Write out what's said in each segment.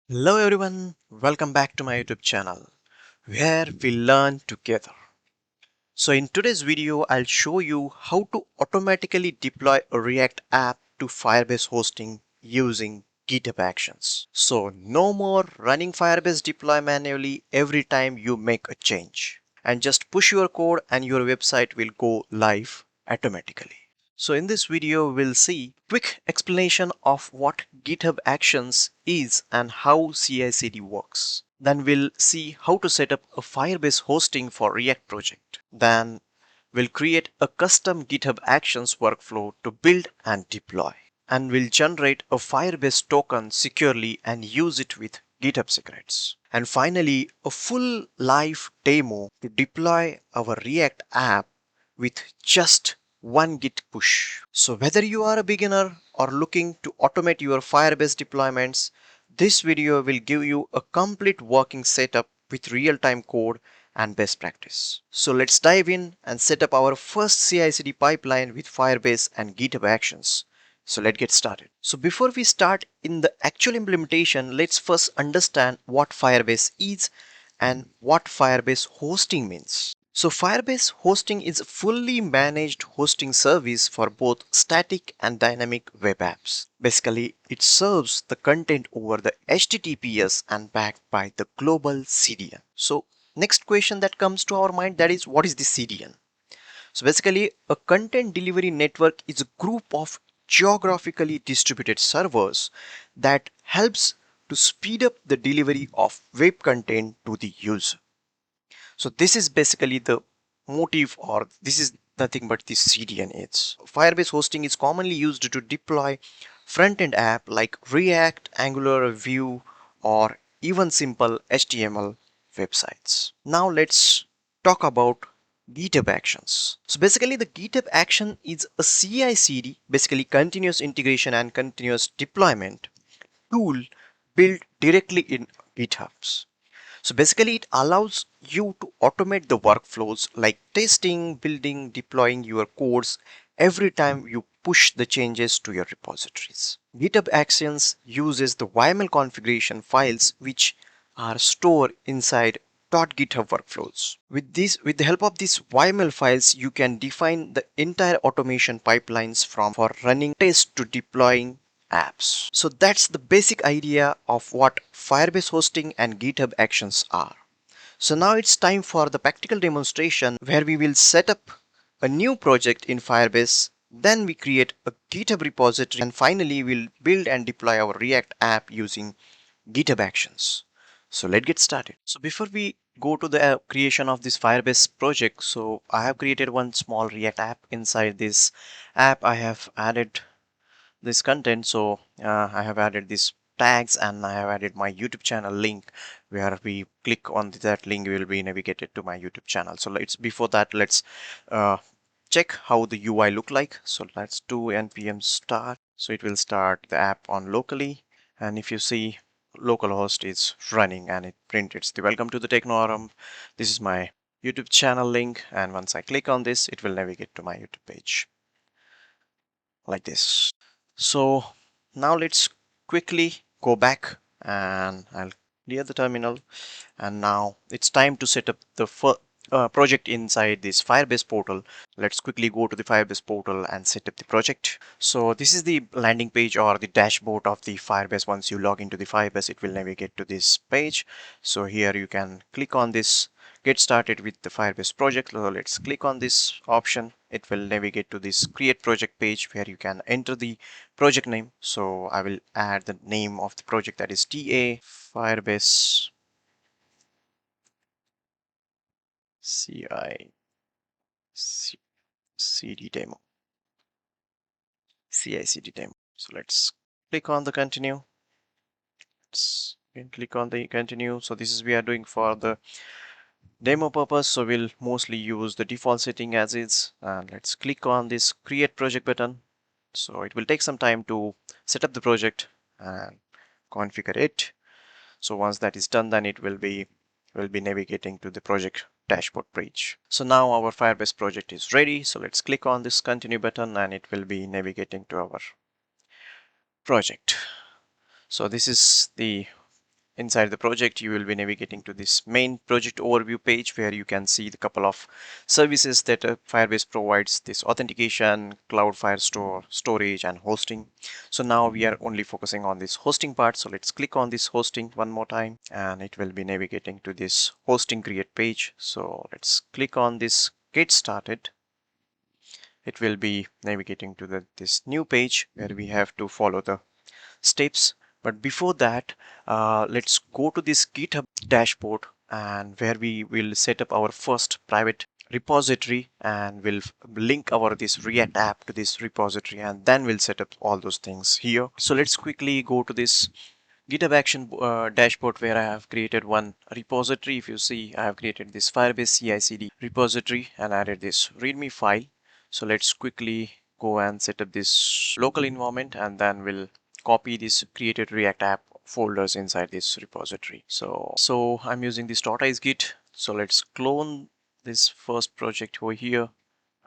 Hello everyone, welcome back to my YouTube channel where we learn together. So in today's video, I'll show you how to automatically deploy a React app to Firebase hosting using GitHub Actions. So no more running Firebase deploy manually every time you make a change. And just push your code and your website will go live automatically. So in this video, we'll see quick explanation of what GitHub Actions is and how CI/CD works. Then we'll see how to set up a Firebase hosting for React project. Then we'll create a custom GitHub Actions workflow to build and deploy. And we'll generate a Firebase token securely and use it with GitHub secrets. And finally, a full live demo to deploy our React app with just one Git push. So whether you are a beginner or looking to automate your Firebase deployments, this video will give you a complete working setup with real-time code and best practice. So let's dive in and set up our first CI/CD pipeline with Firebase and GitHub Actions. So let's get started. So before we start in the actual implementation, let's first understand what Firebase is and what Firebase hosting means. So Firebase hosting is a fully managed hosting service for both static and dynamic web apps. Basically, it serves the content over the HTTPS and backed by the global CDN. So next question that comes to our mind, that is, what is the CDN? So basically, a content delivery network is a group of geographically distributed servers that helps to speed up the delivery of web content to the user. So this is basically the motive, or this is nothing but the CDN is. Firebase hosting is commonly used to deploy front-end app like React, Angular, Vue, or even simple HTML websites. Now let's talk about GitHub Actions. So basically the GitHub Action is a CI/CD, basically continuous integration and continuous deployment tool built directly in GitHubs. So basically it allows you to automate the workflows like testing, building, deploying your codes every time you push the changes to your repositories. GitHub Actions uses the YAML configuration files which are stored inside .github workflows. With the help of these YAML files, you can define the entire automation pipelines from for running tests to deploying apps. So that's the basic idea of what Firebase hosting and GitHub Actions are. So now it's time for the practical demonstration where we will set up a new project in Firebase, then we create a GitHub repository, and finally we'll build and deploy our React app using GitHub Actions. So let's get started. So before we go to the creation of this Firebase project, so I have created one small React app. Inside this app I have added this content. So I have added these tags and I have added my YouTube channel link. Where we click on that link, we will be navigated to my YouTube channel. So before that, let's check how the UI look like. So let's do npm start. So it will start the app on locally, and if you see, localhost is running and it printed the welcome to the TechnoAarambh. This is my YouTube channel link, and once I click on this, it will navigate to my YouTube page like this. So now let's quickly go back and I'll clear the terminal, and now it's time to set up the project inside this Firebase portal. Let's quickly go to the Firebase portal and set up the project. So this is the landing page or the dashboard of the Firebase. Once you log into the Firebase, it will navigate to this page. So here you can click on this get started with the Firebase project. So let's click on this option. It will navigate to this create project page where you can enter the project name. So I will add the name of the project, that is TA Firebase CI CD demo, CI/CD demo. So let's click on the continue. Let's click on the continue. So this is we are doing for the demo purpose. So we'll mostly use the default setting as is. And let's click on this create project button. So it will take some time to set up the project and configure it. So once that is done, then it will be navigating to the project dashboard page. So now our Firebase project is ready. So let's click on this continue button and it will be navigating to our project. So this is the inside the project, you will be navigating to this main project overview page where you can see the couple of services that Firebase provides: this authentication, cloud firestore, storage, and hosting. So now we are only focusing on this hosting part. So let's click on this hosting one more time, and it will be navigating to this hosting create page. So let's click on this get started. It will be navigating to this new page where we have to follow the steps. But before that, let's go to this GitHub dashboard, and where we will set up our first private repository, and we'll link our this React app to this repository, and then we'll set up all those things here. So let's quickly go to this GitHub action dashboard where I have created one repository. If you see, I have created this Firebase cicd repository and added this readme file. So let's quickly go and set up this local environment, and then we'll copy this created React app folders inside this repository. So I'm using this .isgit. So let's clone this first project over here,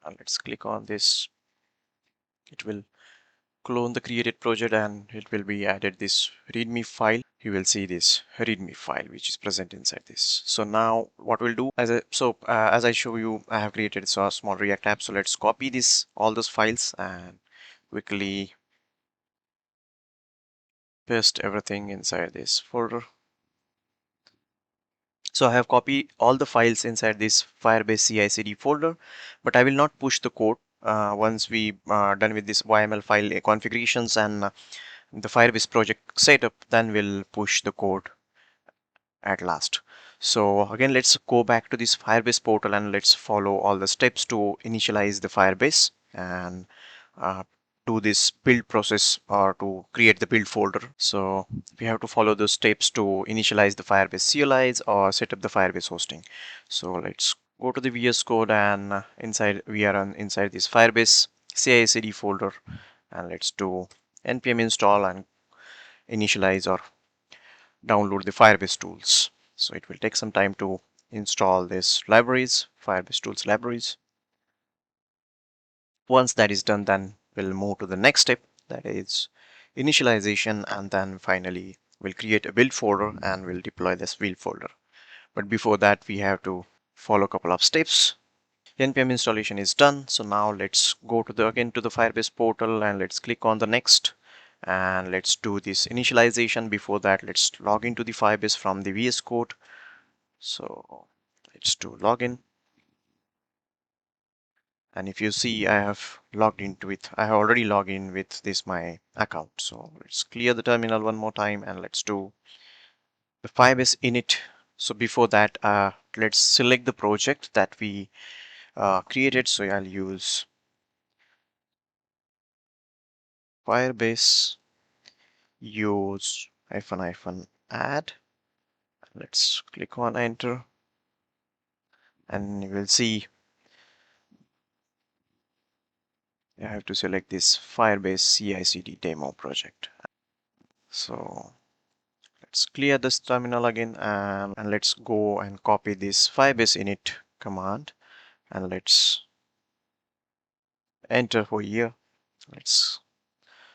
and let's click on this. It will clone the created project, and it will be added this readme file. You will see this readme file which is present inside this. So now what we'll do, as I show you, I have created a small React app. So let's copy this all those files and quickly paste everything inside this folder. So I have copied all the files inside this Firebase cicd folder, but I will not push the code. Once we done with this YML file configurations and the Firebase project setup, then we'll push the code at last. So again, let's go back to this Firebase portal and let's follow all the steps to initialize the Firebase and do this build process or to create the build folder. So we have to follow those steps to initialize the Firebase CLIs or set up the Firebase hosting. So let's go to the VS Code, and we are inside this Firebase CI/CD folder, and let's do npm install and initialize or download the Firebase tools. So it will take some time to install this libraries, Firebase tools libraries. Once that is done, then we'll move to the next step, that is initialization, and then finally we'll create a build folder and we'll deploy this build folder. But before that, we have to follow a couple of steps. npm installation is done. So now let's go to again to the Firebase portal, and let's click on the next, and let's do this initialization. Before that, let's log into the Firebase from the VS Code. So let's do login. And if you see, I have logged into it. I have already logged in with this my account. So let's clear the terminal one more time, and let's do the Firebase init. So before that, let's select the project that we created. So I'll use Firebase use -add. Let's click on enter, and you will see I have to select this Firebase CI/CD demo project. So let's clear this terminal again, and let's go and copy this Firebase init command, and let's enter over here.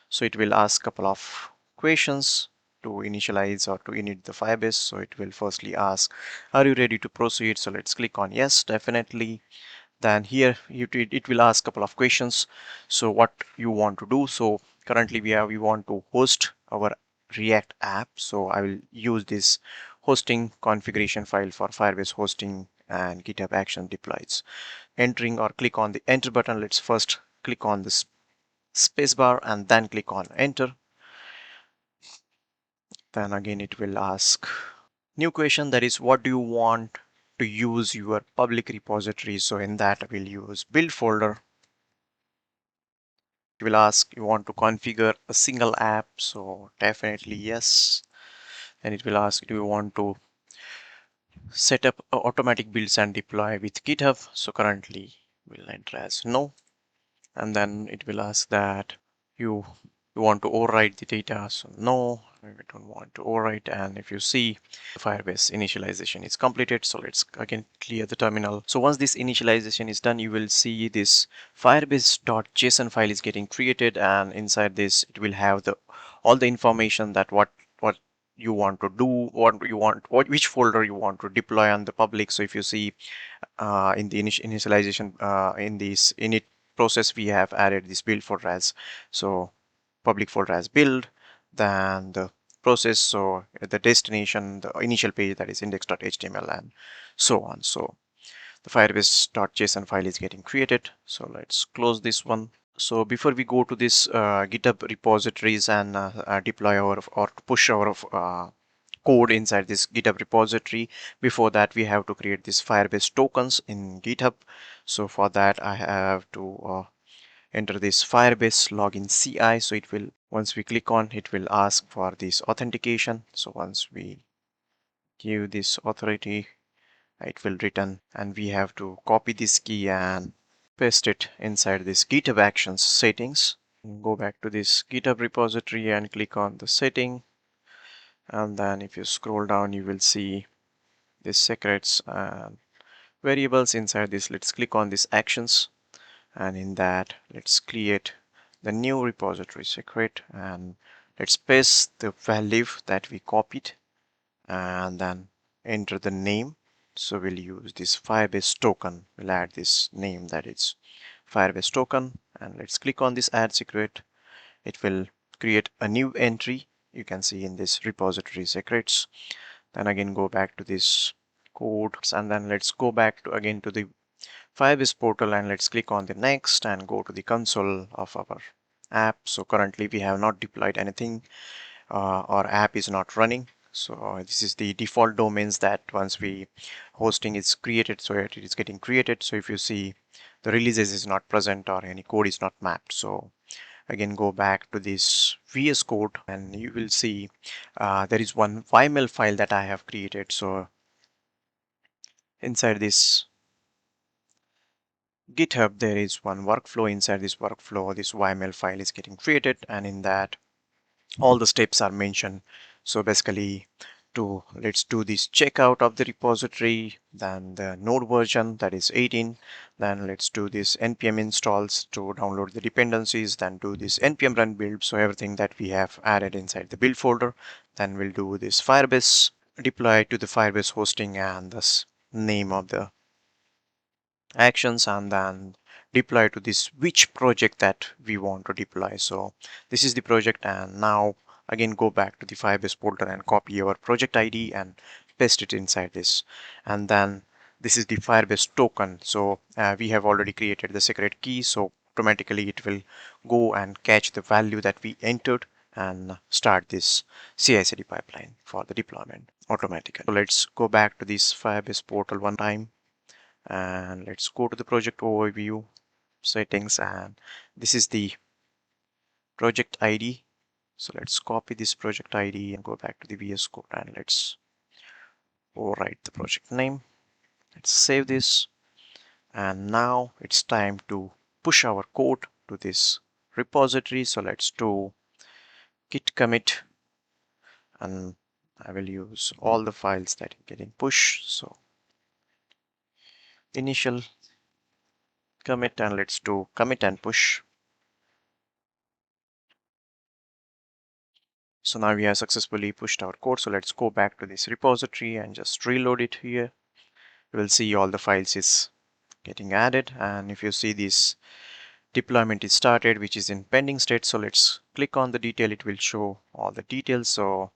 So it will ask a couple of questions to initialize or to init the Firebase. So it will firstly ask, are you ready to proceed? So let's click on yes, definitely. Then here it will ask a couple of questions. So what you want to do. So currently we want to host our React app. So I will use this hosting configuration file for Firebase hosting and GitHub Action deploys. Entering or click on the enter button. Let's first click on this spacebar and then click on enter. Then again it will ask new question, that is, what do you want to use your public repository? So in that we'll use build folder. It will ask, you want to configure a single app? So definitely yes. And it will ask, do you want to set up automatic builds and deploy with GitHub? So currently we'll enter as no. And then it will ask that you want to overwrite the data. So no, we don't want to overwrite. And if you see, the Firebase initialization is completed. So let's again clear the terminal. So once this initialization is done, you will see this firebase.json file is getting created, and inside this it will have all the information that what you want to do, which folder you want to deploy on the public. So if you see in the initialization in this init process, we have added this build folder as, so public folder as build, then the process, so the destination, the initial page, that is index.html, and so on. So the firebase.json file is getting created. So let's close this one. So before we go to this GitHub repositories and deploy our or push our code inside this GitHub repository, before that we have to create this Firebase tokens in GitHub. So for that I have to enter this Firebase login CI. So it will, once we click on, it will ask for this authentication. So once we give this authority, it will return, and we have to copy this key and paste it inside this GitHub Actions settings. Go back to this GitHub repository and click on the setting, and then if you scroll down you will see this secrets and variables. Inside this, let's click on this actions, and in that let's create the new repository secret, and let's paste the value that we copied and then enter the name. So we'll use this Firebase token. We'll add this name, that is Firebase token, and let's click on this add secret. It will create a new entry, you can see in this repository secrets. Then again go back to this code, and then let's go back to again to the Firebase portal, and let's click on the next and go to the console of our app. So currently we have not deployed anything, our app is not running. So this is the default domains that once we hosting is created, so it is getting created. So if you see the releases is not present or any code is not mapped. So again go back to this VS code, and you will see there is one YML file that I have created. So inside this GitHub there is one workflow. Inside this workflow, this YML file is getting created, and in that all the steps are mentioned. So basically, let's do this checkout of the repository, then the node version, that is 18, then let's do this npm installs to download the dependencies, then do this npm run build, so everything that we have added inside the build folder. Then we'll do this Firebase deploy to the Firebase hosting and this name of the actions, and then deploy to this which project that we want to deploy. So this is the project, and now again go back to the Firebase portal and copy your project ID and paste it inside this. And then this is the Firebase token. So we have already created the secret key, so automatically it will go and catch the value that we entered and start this CI/CD pipeline for the deployment automatically. So let's go back to this Firebase portal one time, and let's go to the project overview settings, and this is the project ID. So let's copy this project ID and go back to the VS Code, and let's overwrite the project name. Let's save this, and now it's time to push our code to this repository. So let's do git commit, and I will use all the files that are getting pushed. So initial commit, and let's do commit and push. So now we have successfully pushed our code. So let's go back to this repository and just reload it here. You will see all the files is getting added, and if you see this deployment is started, which is in pending state. So let's click on the detail, it will show all the details. So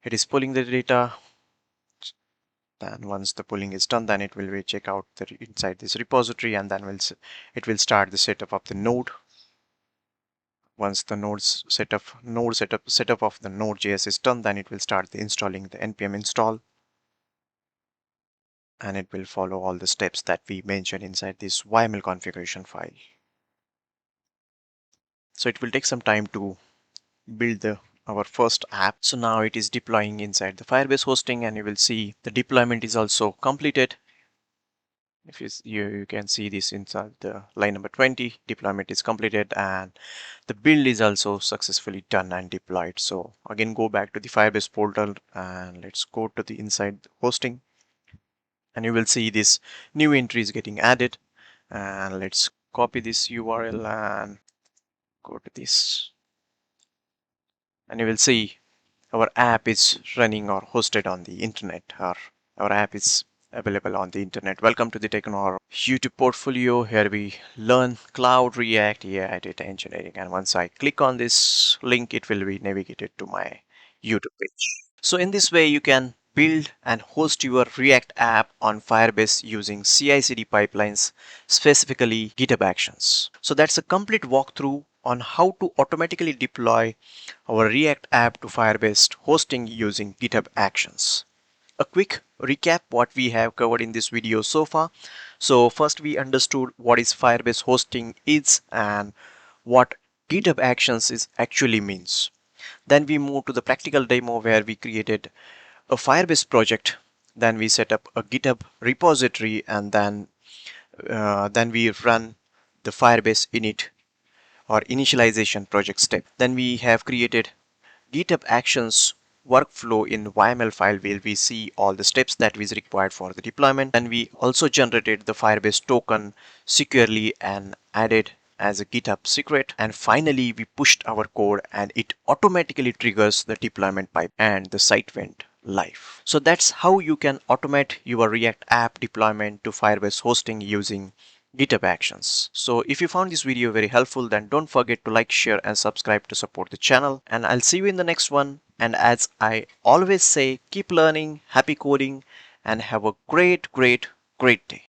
it is pulling the data, and once the pulling is done, then it will check out the inside this repository, and then it will start the setup of the node. Once the setup of the node.js is done, then it will start the installing the npm install, and it will follow all the steps that we mentioned inside this YML configuration file. So it will take some time to build our first app. So now it is deploying inside the Firebase hosting, and you will see the deployment is also completed. If you can see this inside the line number 20, deployment is completed, and the build is also successfully done and deployed. So again go back to the Firebase portal, and let's go to the inside hosting, and you will see this new entry is getting added. And let's copy this URL and go to this, and you will see our app is running or hosted on the internet, or our app is available on the internet. Welcome to the TechnoAarambh YouTube portfolio. Here we learn cloud, React, AI, data engineering. And once I click on this link, it will be navigated to my YouTube page. So in this way, you can build and host your React app on Firebase using CI/CD pipelines, specifically GitHub Actions. So that's a complete walkthrough on how to automatically deploy our React app to Firebase hosting using GitHub Actions. A quick recap what we have covered in this video so far. So first we understood what is Firebase hosting is and what GitHub Actions is actually means. Then we moved to the practical demo where we created a Firebase project. Then we set up a GitHub repository, and then we run the Firebase init or initialization project step. Then we have created GitHub Actions workflow in YML file where we see all the steps that is required for the deployment. And we also generated the Firebase token securely and added as a GitHub secret. And finally, we pushed our code and it automatically triggers the deployment pipe and the site went live. So that's how you can automate your React app deployment to Firebase hosting using GitHub Actions. So if you found this video very helpful, then don't forget to like, share and subscribe to support the channel. And I'll see you in the next one. And as I always say, keep learning, happy coding, and have a great day.